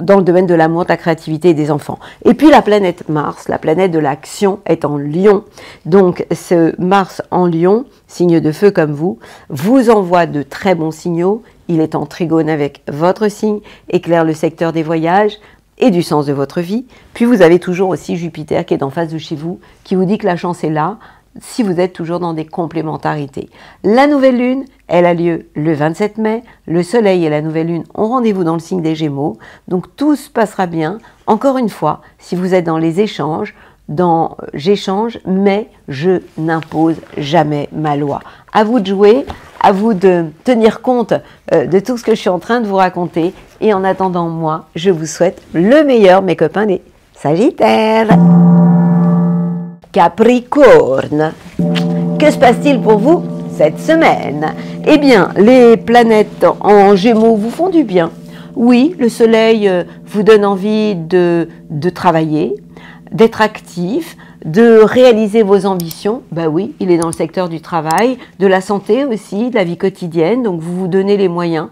dans le domaine de l'amour, de la créativité et des enfants. Et puis la planète Mars, la planète de l'action, est en Lion. Donc ce Mars en Lion, signe de feu comme vous envoie de très bons signaux. Il est en trigone avec votre signe, éclaire le secteur des voyages et du sens de votre vie. Puis vous avez toujours aussi Jupiter qui est en face de chez vous, qui vous dit que la chance est là, si vous êtes toujours dans des complémentarités. La nouvelle lune, elle a lieu le 27 mai. Le soleil et la nouvelle lune ont rendez-vous dans le signe des Gémeaux. Donc tout se passera bien. Encore une fois, si vous êtes dans les échanges, j'échange, mais je n'impose jamais ma loi. À vous de jouer, à vous de tenir compte de tout ce que je suis en train de vous raconter. Et en attendant, moi, je vous souhaite le meilleur, mes copains des Sagittaires. Capricorne, que se passe-t-il pour vous cette semaine? Eh bien, les planètes en Gémeaux vous font du bien. Oui, le soleil vous donne envie de travailler, d'être actif, de réaliser vos ambitions. Ben oui, il est dans le secteur du travail, de la santé aussi, de la vie quotidienne, donc vous vous donnez les moyens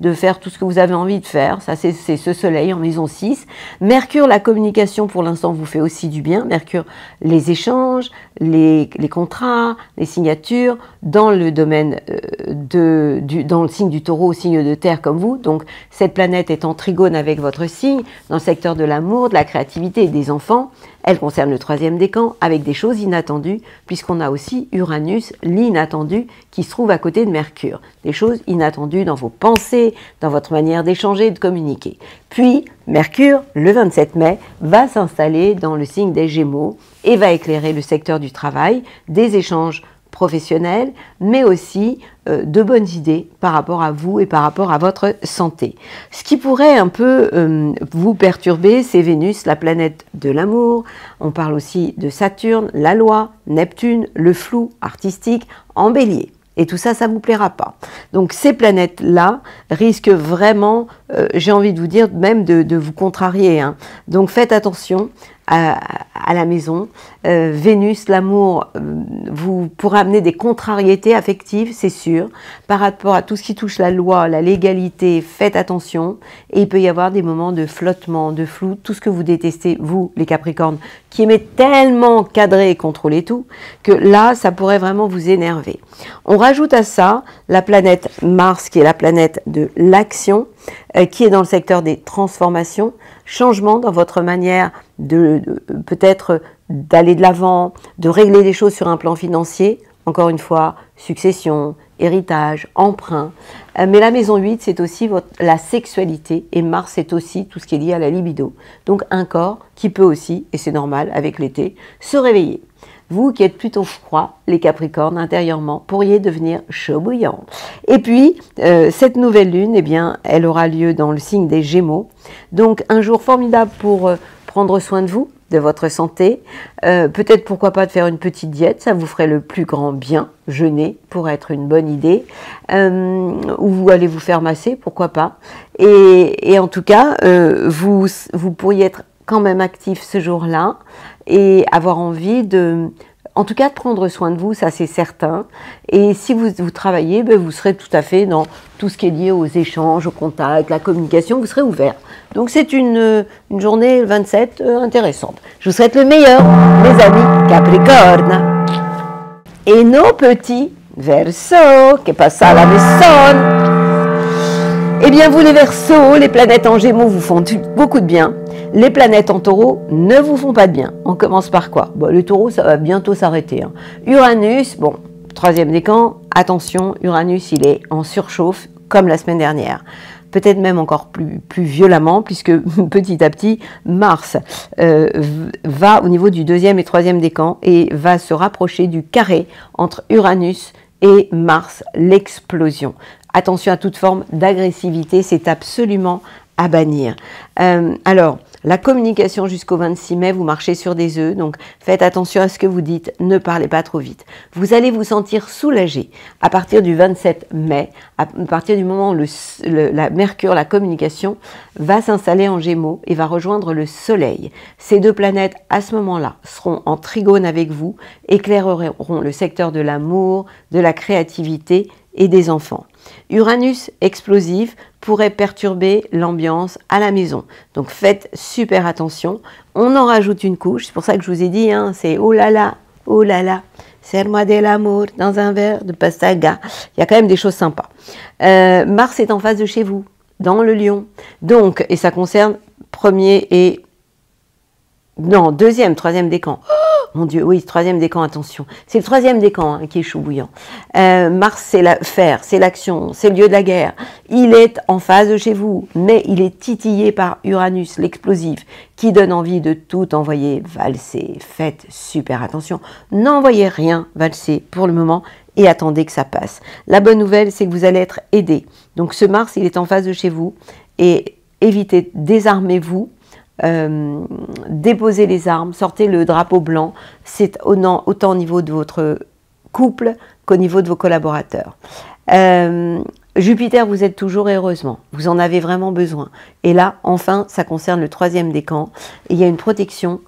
de faire tout ce que vous avez envie de faire. Ça, c'est ce soleil en maison 6. Mercure, la communication, pour l'instant, vous fait aussi du bien. Mercure, les échanges, les contrats, les signatures, dans le domaine dans le signe du Taureau, au signe de terre comme vous. Donc, cette planète est en trigone avec votre signe, dans le secteur de l'amour, de la créativité et des enfants. Elle concerne le 3e décan avec des choses inattendues, puisqu'on a aussi Uranus, l'inattendu, qui se trouve à côté de Mercure. Des choses inattendues dans vos pensées, dans votre manière d'échanger et de communiquer. Puis, Mercure, le 27 mai, va s'installer dans le signe des Gémeaux et va éclairer le secteur du travail, des échanges professionnels, mais aussi de bonnes idées par rapport à vous et par rapport à votre santé. Ce qui pourrait un peu vous perturber, c'est Vénus, la planète de l'amour. On parle aussi de Saturne, la loi, Neptune, le flou artistique en Bélier. Et tout ça, ça ne vous plaira pas. Donc ces planètes-là risquent vraiment, j'ai envie de vous dire, même de vous contrarier, hein. Donc faites attention à la maison. Vénus, l'amour, vous pourrez amener des contrariétés affectives, c'est sûr. Par rapport à tout ce qui touche la loi, la légalité, faites attention. Et il peut y avoir des moments de flottement, de flou, tout ce que vous détestez, vous, les Capricornes, qui aimez tellement cadrer et contrôler tout, que là, ça pourrait vraiment vous énerver. On rajoute à ça la planète Mars, qui est la planète de l'action, qui est dans le secteur des transformations, changement dans votre manière de peut-être d'aller de l'avant, de régler les choses sur un plan financier, encore une fois, succession, héritage, emprunt. Mais la maison 8, c'est aussi la sexualité, et Mars, c'est aussi tout ce qui est lié à la libido. Donc un corps qui peut aussi, et c'est normal avec l'été, se réveiller. Vous qui êtes plutôt froid, les Capricornes, intérieurement, pourriez devenir chaud bouillant. Et puis, cette nouvelle lune, eh bien, elle aura lieu dans le signe des Gémeaux. Donc, un jour formidable pour prendre soin de vous, de votre santé. Peut-être, pourquoi pas, de faire une petite diète, ça vous ferait le plus grand bien. Jeûner pourrait être une bonne idée. Ou vous allez vous faire masser, pourquoi pas. Et en tout cas, vous pourriez être quand même actif ce jour-là et avoir envie en tout cas de prendre soin de vous, ça c'est certain. Et si vous travaillez, ben, vous serez tout à fait dans tout ce qui est lié aux échanges, aux contacts, la communication, vous serez ouvert. Donc c'est une journée 27 intéressante. Je vous souhaite le meilleur, mes amis Capricorne. Et nos petits Verseaux, que passe à la maison. Eh bien vous les Verseaux, les planètes en Gémeaux vous font beaucoup de bien. Les planètes en Taureau ne vous font pas de bien. On commence par quoi? Bon, le Taureau, ça va bientôt s'arrêter, hein. Uranus, bon, 3e décan, attention, Uranus, il est en surchauffe, comme la semaine dernière. Peut-être même encore plus violemment, puisque petit à petit, Mars va au niveau du 2e et 3e décan et va se rapprocher du carré entre Uranus et Mars, l'explosion. Attention à toute forme d'agressivité, c'est absolument à bannir. Alors, la communication jusqu'au 26 mai, vous marchez sur des œufs, donc faites attention à ce que vous dites, ne parlez pas trop vite. Vous allez vous sentir soulagé à partir du 27 mai, à partir du moment où la Mercure, la communication, va s'installer en Gémeaux et va rejoindre le Soleil. Ces deux planètes, à ce moment-là, seront en trigone avec vous, éclaireront le secteur de l'amour, de la créativité et des enfants. Uranus explosif pourrait perturber l'ambiance à la maison. Donc faites super attention. On en rajoute une couche, c'est pour ça que je vous ai dit, hein, c'est oh là là, serre-moi de l'amour dans un verre de pastaga. Il y a quand même des choses sympas. Mars est en face de chez vous, dans le Lion. Donc, et ça concerne deuxième, 3e décan. Mon Dieu, oui, 3e décan, attention. C'est le 3e décan, hein, qui est chaud bouillant. Mars, c'est la fer, c'est l'action, c'est le lieu de la guerre. Il est en phase de chez vous, mais il est titillé par Uranus, l'explosif, qui donne envie de tout envoyer valser. Faites super attention. N'envoyez rien valser pour le moment et attendez que ça passe. La bonne nouvelle, c'est que vous allez être aidé. Donc ce Mars, il est en phase de chez vous et évitez, désarmez-vous. Déposez les armes, sortez le drapeau blanc, c'est autant au niveau de votre couple qu'au niveau de vos collaborateurs. Jupiter, vous êtes toujours heureusement, vous en avez vraiment besoin. Et là, enfin, ça concerne le 3e décan, et il y a une protection,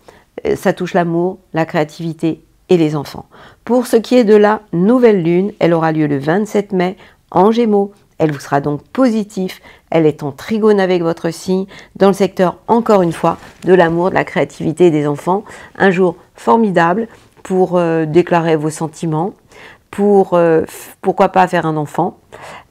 ça touche l'amour, la créativité et les enfants. Pour ce qui est de la nouvelle lune, elle aura lieu le 27 mai en Gémeaux, Elle vous sera donc positive. Elle est en trigone avec votre signe, dans le secteur, encore une fois, de l'amour, de la créativité des enfants. Un jour formidable pour déclarer vos sentiments, pour, pourquoi pas, faire un enfant.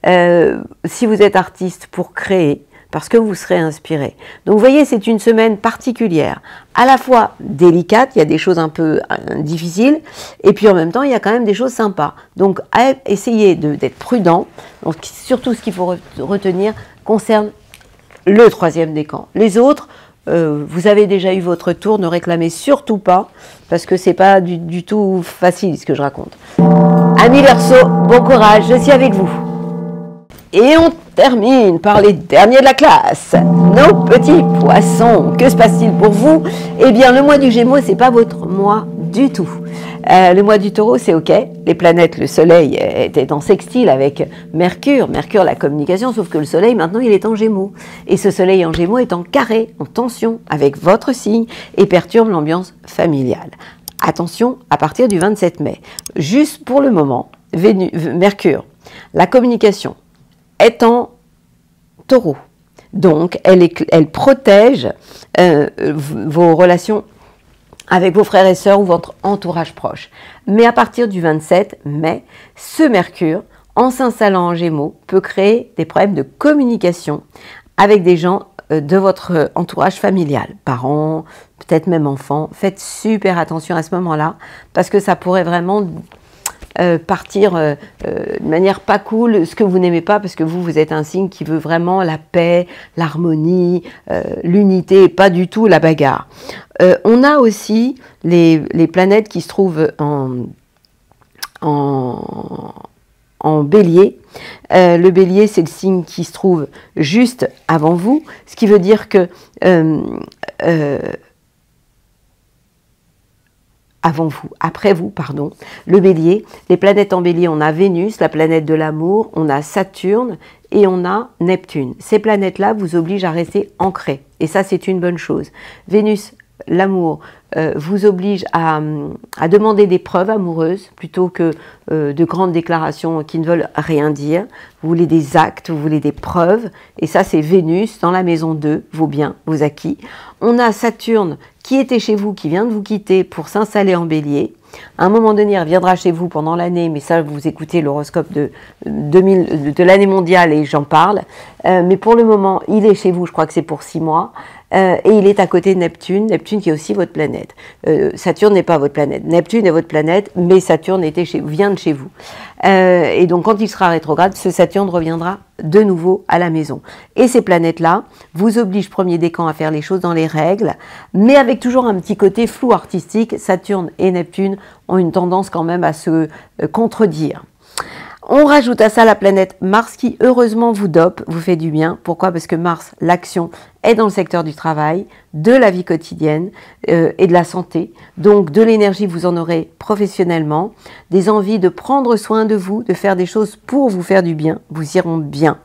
Si vous êtes artiste, pour créer, parce que vous serez inspiré. Donc vous voyez, c'est une semaine particulière, à la fois délicate, il y a des choses un peu difficiles, et puis en même temps, il y a quand même des choses sympas. Donc essayez d'être prudent. Donc, surtout ce qu'il faut retenir concerne le 3e décan. Les autres, vous avez déjà eu votre tour, ne réclamez surtout pas, parce que c'est pas du tout facile ce que je raconte. Amis Verseau, bon courage, je suis avec vous. Et on termine par les derniers de la classe, nos petits poissons. Que se passe-t-il pour vous? Eh bien, le mois du Gémeaux, c'est pas votre mois du tout. Le mois du Taureau, c'est ok. Les planètes, le Soleil était en sextile avec Mercure. Mercure, la communication, sauf que le Soleil, maintenant, il est en Gémeaux. Et ce Soleil en Gémeaux est en carré, en tension avec votre signe et perturbe l'ambiance familiale. Attention, à partir du 27 mai. Juste pour le moment, Mercure, la communication, est en Taureau. Donc, elle protège vos relations avec vos frères et sœurs ou votre entourage proche. Mais à partir du 27 mai, ce Mercure, en s'installant en Gémeaux, peut créer des problèmes de communication avec des gens de votre entourage familial, parents, peut-être même enfants. Faites super attention à ce moment-là, parce que ça pourrait vraiment partir de manière pas cool, ce que vous n'aimez pas, parce que vous êtes un signe qui veut vraiment la paix, l'harmonie, l'unité, et pas du tout la bagarre. On a aussi les planètes qui se trouvent en Bélier. Le Bélier, c'est le signe qui se trouve juste avant vous, ce qui veut dire que après vous, pardon, le Bélier, les planètes en Bélier, on a Vénus, la planète de l'amour, on a Saturne et on a Neptune. Ces planètes-là vous obligent à rester ancrés, et ça c'est une bonne chose. Vénus, l'amour, vous oblige à demander des preuves amoureuses plutôt que de grandes déclarations qui ne veulent rien dire. Vous voulez des actes, vous voulez des preuves, et ça c'est Vénus dans la maison 2, vos biens, vos acquis. On a Saturne qui était chez vous, qui vient de vous quitter pour s'installer en Bélier. À un moment donné, il reviendra chez vous pendant l'année, mais ça, vous écoutez l'horoscope de l'année mondiale et j'en parle. Mais pour le moment, il est chez vous, je crois que c'est pour 6 mois. Et il est à côté de Neptune, Neptune qui est aussi votre planète. Saturne n'est pas votre planète, Neptune est votre planète, mais Saturne vient de chez vous. Et donc quand il sera rétrograde, ce Saturne reviendra de nouveau à la maison. Et ces planètes-là vous obligent, premier décan, à faire les choses dans les règles, mais avec toujours un petit côté flou artistique. Saturne et Neptune ont une tendance quand même à se contredire. On rajoute à ça la planète Mars qui, heureusement, vous dope, vous fait du bien. Pourquoi? Parce que Mars, l'action, est dans le secteur du travail, de la vie quotidienne et de la santé. Donc, de l'énergie, vous en aurez professionnellement, des envies de prendre soin de vous, de faire des choses pour vous faire du bien, vous iront bien.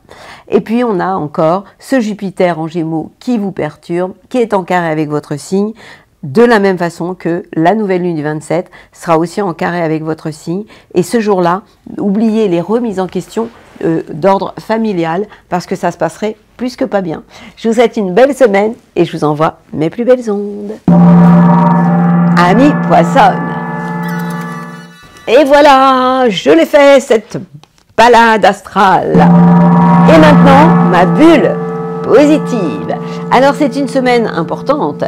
Et puis, on a encore ce Jupiter en Gémeaux qui vous perturbe, qui est en carré avec votre signe, de la même façon que la nouvelle lune du 27 sera aussi en carré avec votre signe. Et ce jour-là, oubliez les remises en question d'ordre familial, parce que ça se passerait plus que pas bien. Je vous souhaite une belle semaine et je vous envoie mes plus belles ondes. Amis Poissons. Et voilà, je l'ai fait, cette balade astrale. Et maintenant, ma bulle positive. Alors c'est une semaine importante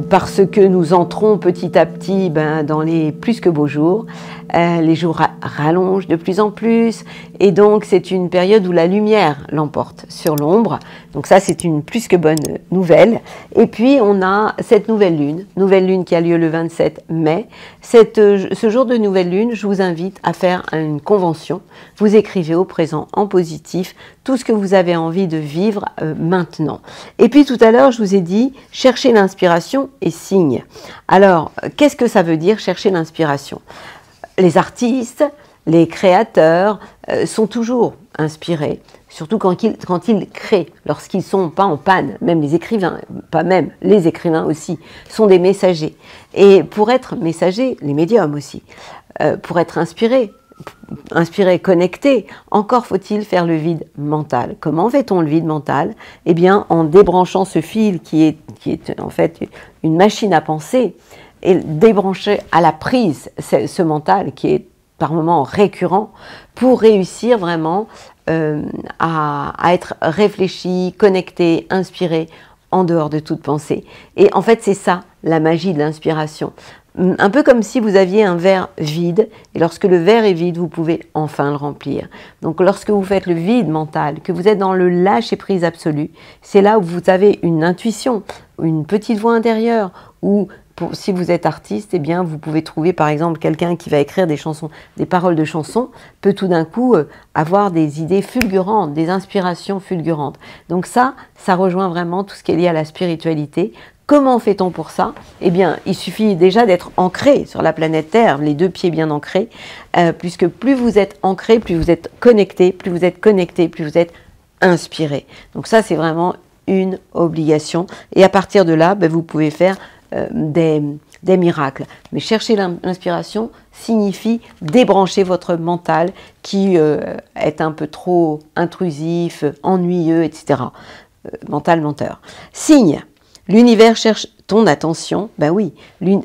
parce que nous entrons petit à petit dans les plus que beaux jours. Les jours rallongent de plus en plus et donc c'est une période où la lumière l'emporte sur l'ombre. Donc ça c'est une plus que bonne nouvelle. Et puis on a cette nouvelle lune qui a lieu le 27 mai. Ce jour de nouvelle lune, je vous invite à faire une convention. Vous écrivez au présent en positif tout ce que vous avez envie de vivre maintenant. Et puis tout à l'heure, je vous ai dit, chercher l'inspiration et signe. Alors, qu'est-ce que ça veut dire chercher l'inspiration? Les artistes, les créateurs sont toujours inspirés, surtout quand ils créent, lorsqu'ils sont pas en panne. Même les écrivains, pas même, les écrivains aussi, sont des messagers. Et pour être messagers, les médiums aussi, pour être inspirés, inspirer, connecter, encore faut-il faire le vide mental. Comment fait-on le vide mental? Eh bien, en débranchant ce fil qui est en fait une machine à penser, et débrancher à la prise ce mental qui est par moments récurrent, pour réussir vraiment à être réfléchi, connecté, inspiré, en dehors de toute pensée. Et en fait, c'est ça, la magie de l'inspiration. Un peu comme si vous aviez un verre vide, et lorsque le verre est vide, vous pouvez enfin le remplir. Donc lorsque vous faites le vide mental, que vous êtes dans le lâcher-prise absolu, c'est là où vous avez une intuition, une petite voix intérieure, ou si vous êtes artiste, eh bien, vous pouvez trouver par exemple quelqu'un qui va écrire des chansons, des paroles de chansons, peut tout d'un coup avoir des idées fulgurantes, des inspirations fulgurantes. Donc ça rejoint vraiment tout ce qui est lié à la spiritualité. Comment fait-on pour ça? Eh bien, il suffit déjà d'être ancré sur la planète Terre, les deux pieds bien ancrés, puisque plus vous êtes ancré, plus vous êtes connecté, plus vous êtes connecté, plus vous êtes inspiré. Donc ça, c'est vraiment une obligation. Et à partir de là, vous pouvez faire des miracles. Mais chercher l'inspiration signifie débrancher votre mental qui est un peu trop intrusif, ennuyeux, etc. Mental menteur. Signe. L'univers cherche ton attention. Ben oui,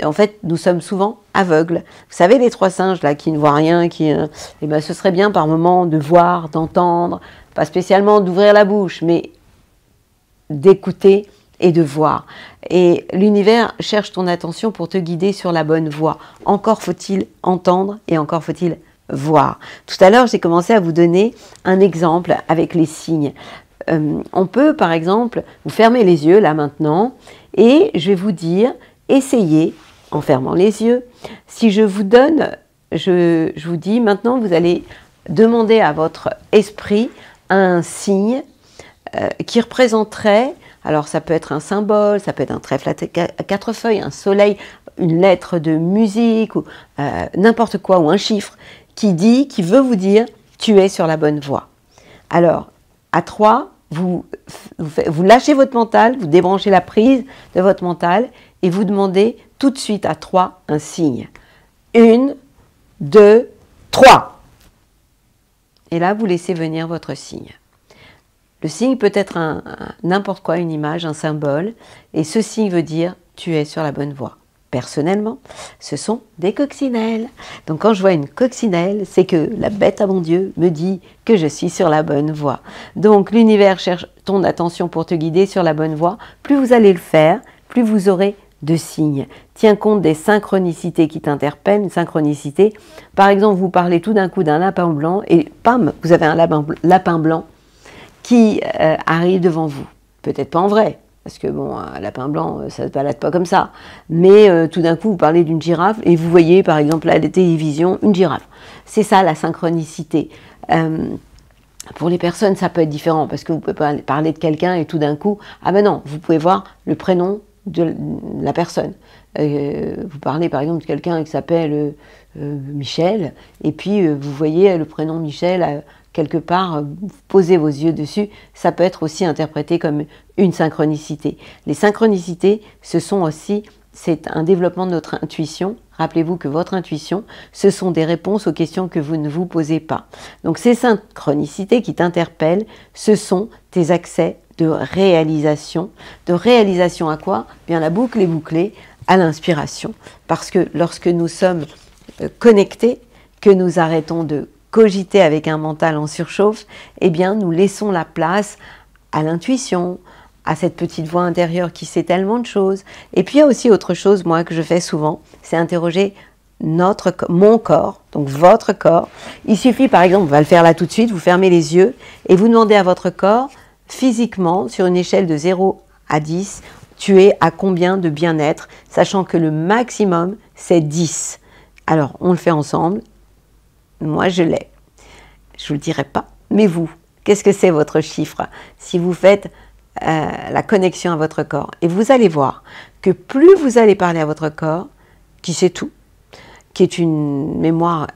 en fait, nous sommes souvent aveugles. Vous savez, les trois singes là qui ne voient rien, eh ben, ce serait bien par moment de voir, d'entendre, pas spécialement d'ouvrir la bouche, mais d'écouter et de voir. Et l'univers cherche ton attention pour te guider sur la bonne voie. Encore faut-il entendre et encore faut-il voir. Tout à l'heure, j'ai commencé à vous donner un exemple avec les signes. On peut, par exemple, vous fermer les yeux, là, maintenant, et je vais vous dire, essayez, en fermant les yeux, si je vous donne, je vous dis, maintenant, vous allez demander à votre esprit un signe qui représenterait, alors ça peut être un symbole, ça peut être un trèfle à quatre feuilles, un soleil, une lettre de musique, ou n'importe quoi, ou un chiffre, qui veut vous dire, tu es sur la bonne voie. Alors, à 3, vous lâchez votre mental, vous débranchez la prise de votre mental et vous demandez tout de suite à 3 un signe. 1, 2, 3. Et là, vous laissez venir votre signe. Le signe peut être n'importe quoi, une image, un symbole, et ce signe veut dire « tu es sur la bonne voie ». Personnellement, ce sont des coccinelles. Donc quand je vois une coccinelle, c'est que la bête à mon Dieu me dit que je suis sur la bonne voie. Donc l'univers cherche ton attention pour te guider sur la bonne voie. Plus vous allez le faire, plus vous aurez de signes. Tiens compte des synchronicités qui t'interpellent. Une synchronicité, par exemple, vous parlez tout d'un coup d'un lapin blanc et pam, vous avez un lapin blanc qui arrive devant vous. Peut-être pas en vrai. Parce que bon, un lapin blanc, ça ne se balade pas comme ça. Mais tout d'un coup, vous parlez d'une girafe et vous voyez, par exemple, à la télévision, une girafe. C'est ça, la synchronicité. Pour les personnes, ça peut être différent parce que vous pouvez parler de quelqu'un et tout d'un coup, ah ben non, vous pouvez voir le prénom de la personne. Vous parlez, par exemple, de quelqu'un qui s'appelle Michel et puis vous voyez le prénom Michel quelque part, posez vos yeux dessus, ça peut être aussi interprété comme une synchronicité. Les synchronicités, c'est un développement de notre intuition. Rappelez-vous que votre intuition, ce sont des réponses aux questions que vous ne vous posez pas. Donc ces synchronicités qui t'interpellent, ce sont tes accès de réalisation. De réalisation à quoi? Bien, la boucle est bouclée à l'inspiration. Parce que lorsque nous sommes connectés, que nous arrêtons de cogiter avec un mental en surchauffe, eh bien nous laissons la place à l'intuition, à cette petite voix intérieure qui sait tellement de choses. Et puis il y a aussi autre chose, moi, que je fais souvent, c'est interroger mon corps, donc votre corps. Il suffit, par exemple, on va le faire là tout de suite, vous fermez les yeux et vous demandez à votre corps, physiquement, sur une échelle de 0 à 10, tu es à combien de bien-être, sachant que le maximum, c'est 10. Alors, on le fait ensemble. Moi, je l'ai. Je ne vous le dirai pas. Mais vous, qu'est-ce que c'est votre chiffre? Si vous faites la connexion à votre corps, et vous allez voir que plus vous allez parler à votre corps, qui sait tout, qui est une mémoire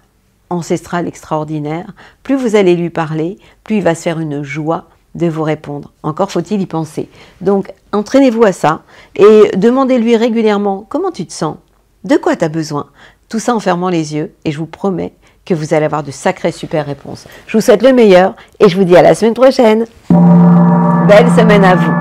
ancestrale extraordinaire, plus vous allez lui parler, plus il va se faire une joie de vous répondre. Encore faut-il y penser. Donc, entraînez-vous à ça et demandez-lui régulièrement comment tu te sens, de quoi tu as besoin. Tout ça en fermant les yeux, et je vous promets que vous allez avoir de sacrées super réponses. Je vous souhaite le meilleur et je vous dis à la semaine prochaine. Belle semaine à vous.